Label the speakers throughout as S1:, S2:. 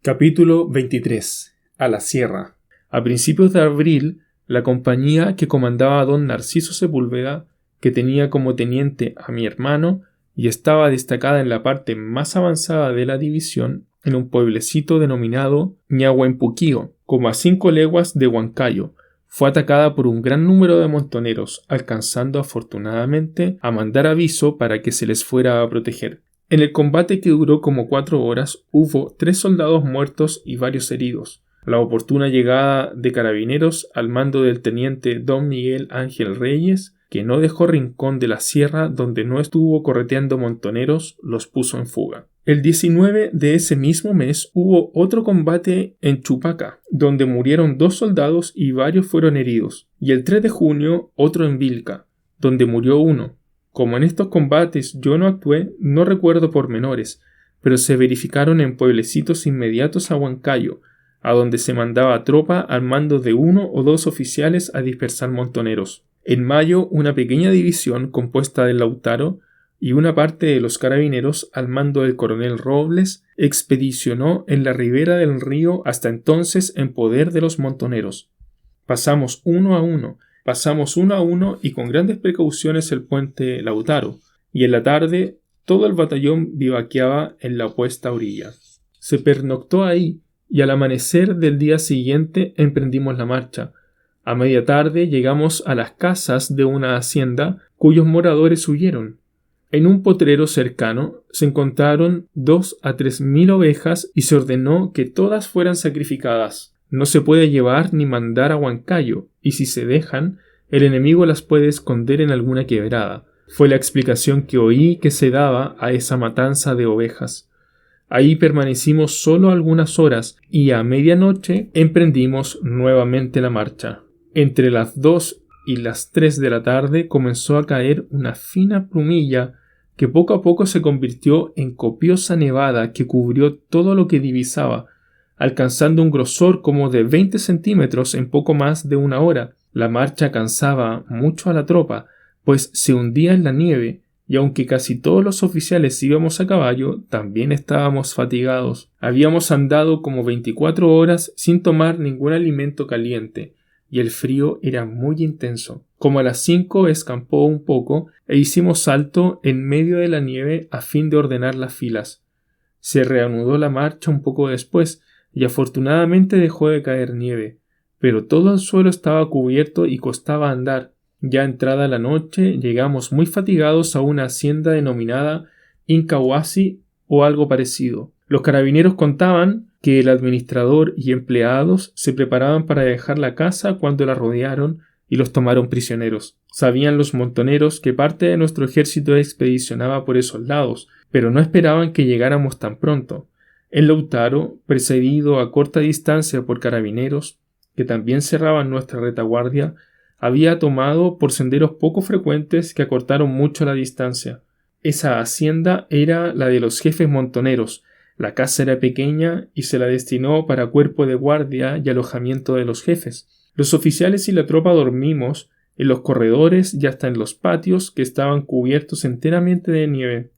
S1: Capítulo 23. A la sierra. A principios de abril, la compañía que comandaba don Narciso Sepúlveda, que tenía como teniente a mi hermano y estaba destacada en la parte más avanzada de la división, en un pueblecito denominado Ñahuempuquío, como a 5 leguas de Huancayo, fue atacada por un gran número de montoneros, alcanzando afortunadamente a mandar aviso para que se les fuera a proteger. En el combate, que duró como 4 horas, hubo 3 soldados muertos y varios heridos. La oportuna llegada de carabineros al mando del teniente don Miguel Ángel Reyes, que no dejó rincón de la sierra donde no estuvo correteando montoneros, los puso en fuga. El 19 de ese mismo mes hubo otro combate en Chupaca, donde murieron 2 soldados y varios fueron heridos, y el 3 de junio otro en Vilca, donde murió 1. Como en estos combates yo no actué, no recuerdo pormenores, pero se verificaron en pueblecitos inmediatos a Huancayo, a donde se mandaba tropa al mando de 1 o 2 oficiales a dispersar montoneros. En mayo, una pequeña división compuesta de Lautaro y una parte de los carabineros al mando del coronel Robles expedicionó en la ribera del río, hasta entonces en poder de los montoneros. Pasamos uno a uno y con grandes precauciones el puente Lautaro, y en la tarde todo el batallón bivaqueaba en la opuesta orilla. Se pernoctó ahí y al amanecer del día siguiente emprendimos la marcha. A media tarde llegamos a las casas de una hacienda cuyos moradores huyeron. En un potrero cercano se encontraron 2 a 3 mil ovejas y se ordenó que todas fueran sacrificadas. No se puede llevar ni mandar a Huancayo, y si se dejan, el enemigo las puede esconder en alguna quebrada. Fue la explicación que oí que se daba a esa matanza de ovejas. Ahí permanecimos solo algunas horas y a medianoche emprendimos nuevamente la marcha. Entre las 2 y las 3 de la tarde comenzó a caer una fina plumilla que poco a poco se convirtió en copiosa nevada que cubrió todo lo que divisaba, alcanzando un grosor como de 20 centímetros en poco más de una hora. La marcha cansaba mucho a la tropa, pues se hundía en la nieve, y aunque casi todos los oficiales íbamos a caballo, también estábamos fatigados. Habíamos andado como 24 horas sin tomar ningún alimento caliente, y el frío era muy intenso. Como a las 5 escampó un poco e hicimos salto en medio de la nieve a fin de ordenar las filas. Se reanudó la marcha un poco después, y afortunadamente dejó de caer nieve, pero todo el suelo estaba cubierto y costaba andar. Ya entrada la noche llegamos muy fatigados a una hacienda denominada Incahuasi o algo parecido. Los carabineros contaban que el administrador y empleados se preparaban para dejar la casa cuando la rodearon y los tomaron prisioneros. Sabían los montoneros que parte de nuestro ejército expedicionaba por esos lados, pero no esperaban que llegáramos tan pronto. En Lautaro, precedido a corta distancia por carabineros, que también cerraban nuestra retaguardia, había tomado por senderos poco frecuentes que acortaron mucho la distancia. Esa hacienda era la de los jefes montoneros. La casa era pequeña y se la destinó para cuerpo de guardia y alojamiento de los jefes. Los oficiales y la tropa dormimos en los corredores y hasta en los patios, que estaban cubiertos enteramente de nieve.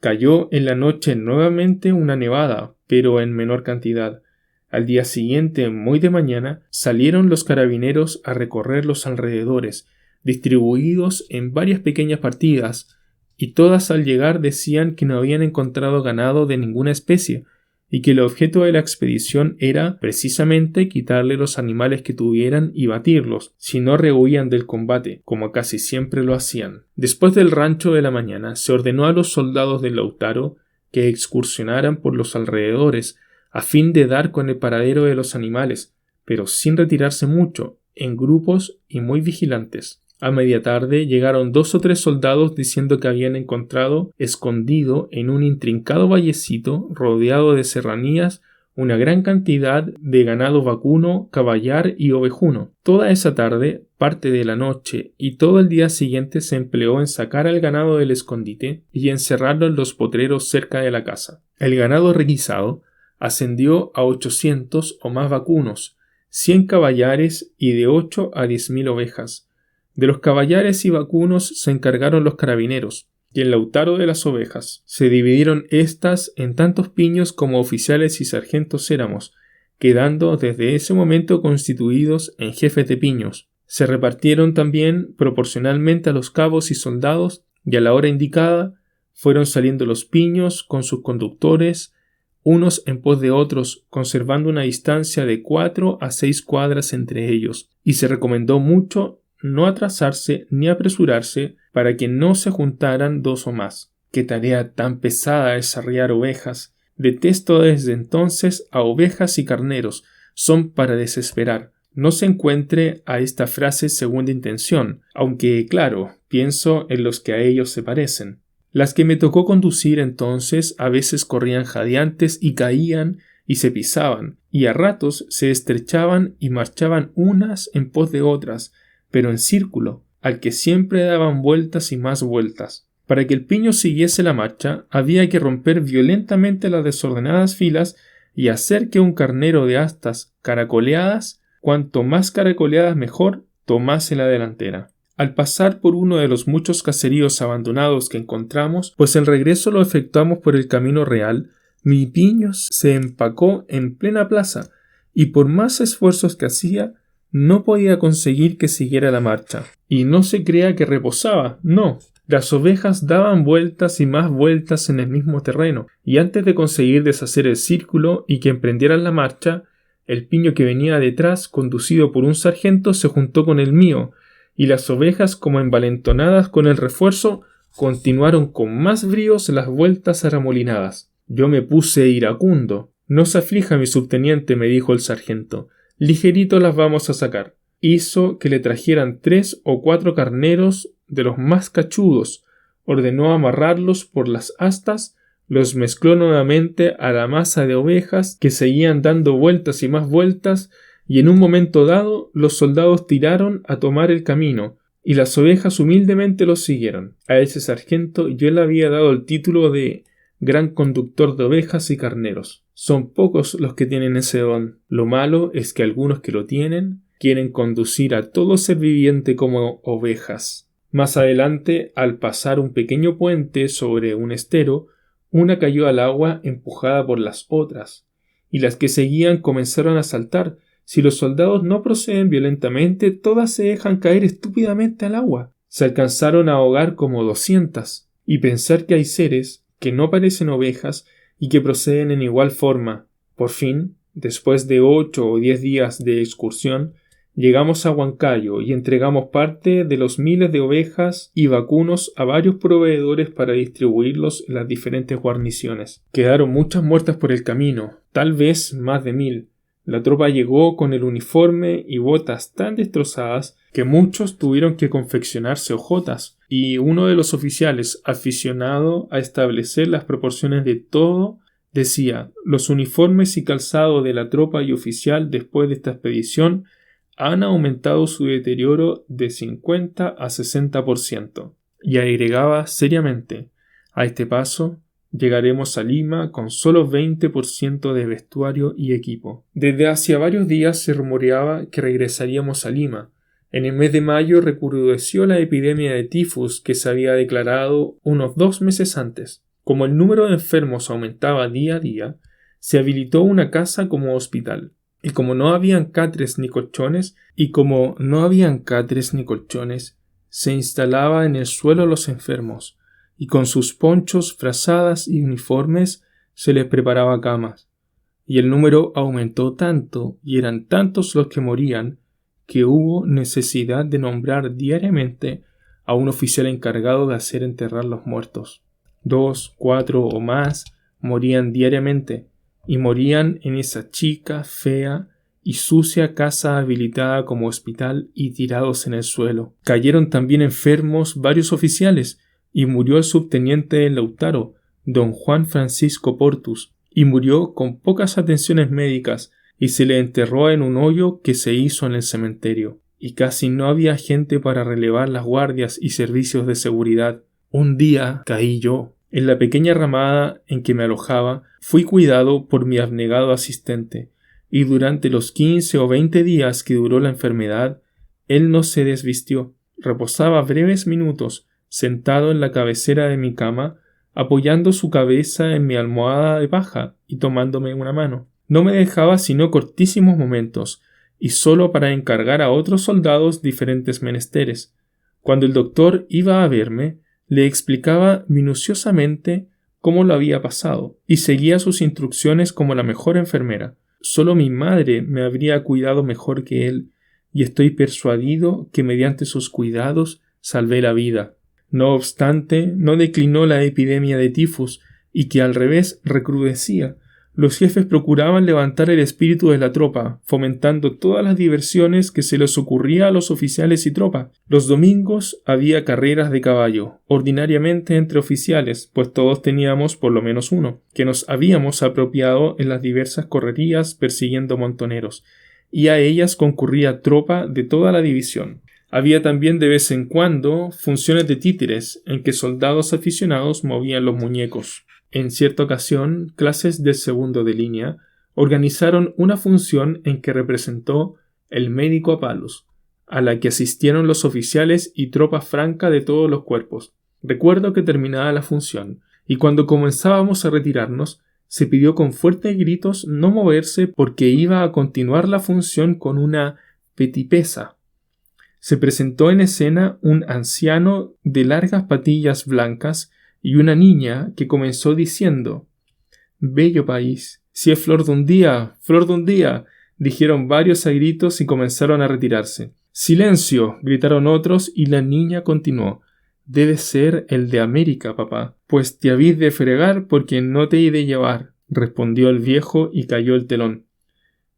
S1: Cayó en la noche nuevamente una nevada, pero en menor cantidad. Al día siguiente, muy de mañana, salieron los carabineros a recorrer los alrededores, distribuidos en varias pequeñas partidas, y todas al llegar decían que no habían encontrado ganado de ninguna especie, y que el objeto de la expedición era precisamente quitarle los animales que tuvieran y batirlos, si no rehuían del combate, como casi siempre lo hacían. Después del rancho de la mañana, se ordenó a los soldados de Lautaro que excursionaran por los alrededores, a fin de dar con el paradero de los animales, pero sin retirarse mucho, en grupos y muy vigilantes. A media tarde llegaron 2 o 3 soldados diciendo que habían encontrado, escondido en un intrincado vallecito rodeado de serranías, una gran cantidad de ganado vacuno, caballar y ovejuno. Toda esa tarde, parte de la noche y todo el día siguiente se empleó en sacar al ganado del escondite y encerrarlo en los potreros cerca de la casa. El ganado requisado ascendió a 800 o más vacunos, 100 caballares y de 8 a 10.000 ovejas. De los caballares y vacunos se encargaron los carabineros. y el lautaro de las ovejas. Se dividieron éstas en tantos piños como oficiales y sargentos éramos, quedando desde ese momento constituidos en jefes de piños. Se repartieron también proporcionalmente a los cabos y soldados, y a la hora indicada fueron saliendo los piños con sus conductores, unos en pos de otros, conservando una distancia de 4 a 6 cuadras entre ellos, y se recomendó mucho no atrasarse ni apresurarse para que no se juntaran 2 o más. ¡Qué tarea tan pesada es arriar ovejas! Detesto desde entonces a ovejas y carneros, son para desesperar. No se encuentre a esta frase segunda intención, aunque, claro, pienso en los que a ellos se parecen. Las que me tocó conducir entonces a veces corrían jadeantes y caían y se pisaban, y a ratos se estrechaban y marchaban unas en pos de otras, pero en círculo, al que siempre daban vueltas y más vueltas. Para que el piño siguiese la marcha, había que romper violentamente las desordenadas filas y hacer que un carnero de astas caracoleadas, cuanto más caracoleadas mejor, tomase la delantera. Al pasar por uno de los muchos caseríos abandonados que encontramos, pues el regreso lo efectuamos por el camino real, mi piño se empacó en plena plaza, y por más esfuerzos que hacía, no podía conseguir que siguiera la marcha. Y no se crea que reposaba, no. Las ovejas daban vueltas y más vueltas en el mismo terreno, y antes de conseguir deshacer el círculo y que emprendieran la marcha, el piño que venía detrás, conducido por un sargento, se juntó con el mío, y las ovejas, como envalentonadas con el refuerzo, continuaron con más bríos las vueltas arremolinadas. Yo me puse iracundo. No se aflija mi subteniente, me dijo el sargento. Ligerito las vamos a sacar. Hizo que le trajeran 3 o 4 carneros de los más cachudos, ordenó amarrarlos por las astas, los mezcló nuevamente a la masa de ovejas que seguían dando vueltas y más vueltas, y en un momento dado los soldados tiraron a tomar el camino, y las ovejas humildemente los siguieron. A ese sargento yo le había dado el título de gran conductor de ovejas y carneros. Son pocos los que tienen ese don. Lo malo es que algunos que lo tienen quieren conducir a todo ser viviente como ovejas. Más adelante, al pasar un pequeño puente sobre un estero, una cayó al agua empujada por las otras, y las que seguían comenzaron a saltar. Si los soldados no proceden violentamente, todas se dejan caer estúpidamente al agua. Se alcanzaron a ahogar como 200, y pensar que hay seres que no parecen ovejas y que proceden en igual forma. Por fin, después de 8 o 10 días de excursión, llegamos a Huancayo y entregamos parte de los miles de ovejas y vacunos a varios proveedores para distribuirlos en las diferentes guarniciones. Quedaron muchas muertas por el camino, tal vez más de 1000. La tropa llegó con el uniforme y botas tan destrozadas que muchos tuvieron que confeccionarse hojotas, y uno de los oficiales, aficionado a establecer las proporciones de todo, decía: los uniformes y calzado de la tropa y oficial después de esta expedición han aumentado su deterioro de 50 a 60%. Y agregaba seriamente: a este paso llegaremos a Lima con solo 20% de vestuario y equipo. Desde hacía varios días se rumoreaba que regresaríamos a Lima. En el mes de mayo recrudeció la epidemia de tifus que se había declarado unos 2 meses antes. Como el número de enfermos aumentaba día a día, se habilitó una casa como hospital. Y como no habían catres ni colchones, se instalaba en el suelo a los enfermos, y con sus ponchos, frazadas y uniformes se les preparaba camas. Y el número aumentó tanto, y eran tantos los que morían, que hubo necesidad de nombrar diariamente a un oficial encargado de hacer enterrar los muertos. 2, 4 o más morían diariamente, y morían en esa chica, fea y sucia casa habilitada como hospital y tirados en el suelo. Cayeron también enfermos varios oficiales, y murió el subteniente del Lautaro, don Juan Francisco Portus, y murió con pocas atenciones médicas, y se le enterró en un hoyo que se hizo en el cementerio, y casi no había gente para relevar las guardias y servicios de seguridad. Un día caí yo. En la pequeña ramada en que me alojaba, fui cuidado por mi abnegado asistente, y durante los 15 o 20 días que duró la enfermedad, él no se desvistió. Reposaba breves minutos, sentado en la cabecera de mi cama, apoyando su cabeza en mi almohada de paja y tomándome una mano. No me dejaba sino cortísimos momentos, y solo para encargar a otros soldados diferentes menesteres. Cuando el doctor iba a verme, le explicaba minuciosamente cómo lo había pasado, y seguía sus instrucciones como la mejor enfermera. Solo mi madre me habría cuidado mejor que él, y estoy persuadido que mediante sus cuidados salvé la vida. No obstante, no declinó la epidemia de tifus, y que al revés recrudecía. Los jefes procuraban levantar el espíritu de la tropa, fomentando todas las diversiones que se les ocurría a los oficiales y tropa. Los domingos había carreras de caballo, ordinariamente entre oficiales, pues todos teníamos por lo menos uno, que nos habíamos apropiado en las diversas correrías persiguiendo montoneros, y a ellas concurría tropa de toda la división. Había también de vez en cuando funciones de títeres, en que soldados aficionados movían los muñecos. En cierta ocasión, clases del segundo de línea organizaron una función en que representó el médico a palos, a la que asistieron los oficiales y tropa franca de todos los cuerpos. Recuerdo que terminaba la función, y cuando comenzábamos a retirarnos, se pidió con fuertes gritos no moverse porque iba a continuar la función con una petipesa. Se presentó en escena un anciano de largas patillas blancas y una niña que comenzó diciendo: «Bello país, si es flor de un día, flor de un día», dijeron varios a gritos y comenzaron a retirarse. «¡Silencio!», gritaron otros, y la niña continuó: «Debe ser el de América, papá, pues te habís de fregar porque no te he de llevar», respondió el viejo y cayó el telón.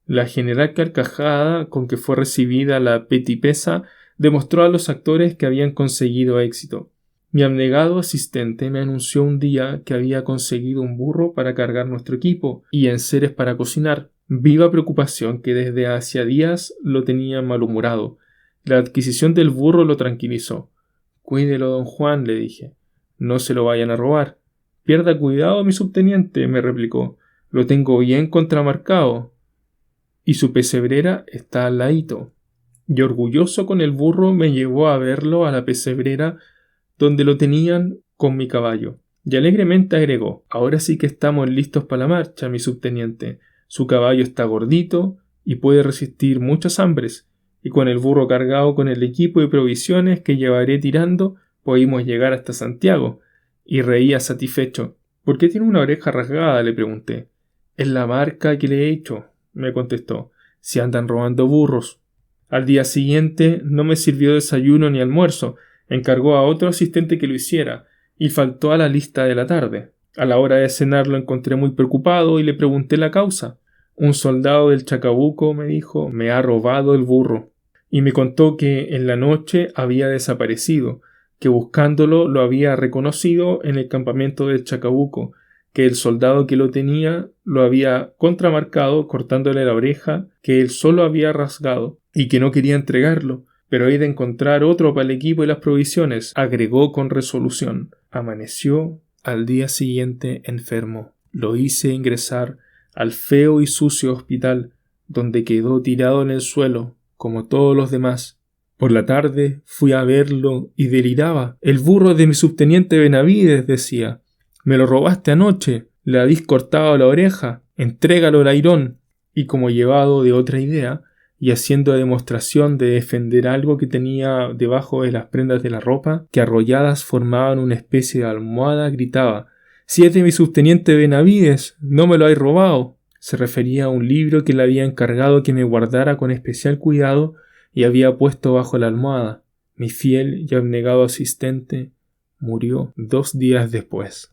S1: La general carcajada con que fue recibida la petipesa demostró a los actores que habían conseguido éxito. Mi abnegado asistente me anunció un día que había conseguido un burro para cargar nuestro equipo y enseres para cocinar, viva preocupación que desde hacía días lo tenía malhumorado. La adquisición del burro lo tranquilizó. «Cuídelo, don Juan», le dije. «No se lo vayan a robar». «Pierda cuidado, mi subteniente», me replicó. «Lo tengo bien contramarcado. Y su pesebrera está al ladito». Y orgulloso con el burro me llevó a verlo a la pesebrera donde lo tenían con mi caballo. Y alegremente agregó: «Ahora sí que estamos listos para la marcha, mi subteniente. Su caballo está gordito y puede resistir muchas hambres, y con el burro cargado con el equipo y provisiones que llevaré tirando, pudimos llegar hasta Santiago». Y reía satisfecho. «¿Por qué tiene una oreja rasgada?», le pregunté. «Es la marca que le he hecho», me contestó. «Si andan robando burros». Al día siguiente no me sirvió desayuno ni almuerzo, encargó a otro asistente que lo hiciera, y faltó a la lista de la tarde. A la hora de cenar lo encontré muy preocupado y le pregunté la causa. «Un soldado del Chacabuco», me dijo, «me ha robado el burro». Y me contó que en la noche había desaparecido, que buscándolo lo había reconocido en el campamento del Chacabuco, que el soldado que lo tenía lo había contramarcado cortándole la oreja que él solo había rasgado, y que no quería entregarlo, pero he de encontrar otro para el equipo y las provisiones, agregó con resolución. Amaneció al día siguiente enfermo. Lo hice ingresar al feo y sucio hospital, donde quedó tirado en el suelo, como todos los demás. Por la tarde fui a verlo y deliraba. «El burro de mi subteniente Benavides», decía. «Me lo robaste anoche, le habéis cortado la oreja, entrégalo al airón». Y como llevado de otra idea, y haciendo demostración de defender algo que tenía debajo de las prendas de la ropa, que arrolladas formaban una especie de almohada, gritaba: «Si es de mi subteniente Benavides, no me lo habéis robado». Se refería a un libro que le había encargado que me guardara con especial cuidado y había puesto bajo la almohada. Mi fiel y abnegado asistente murió 2 días después.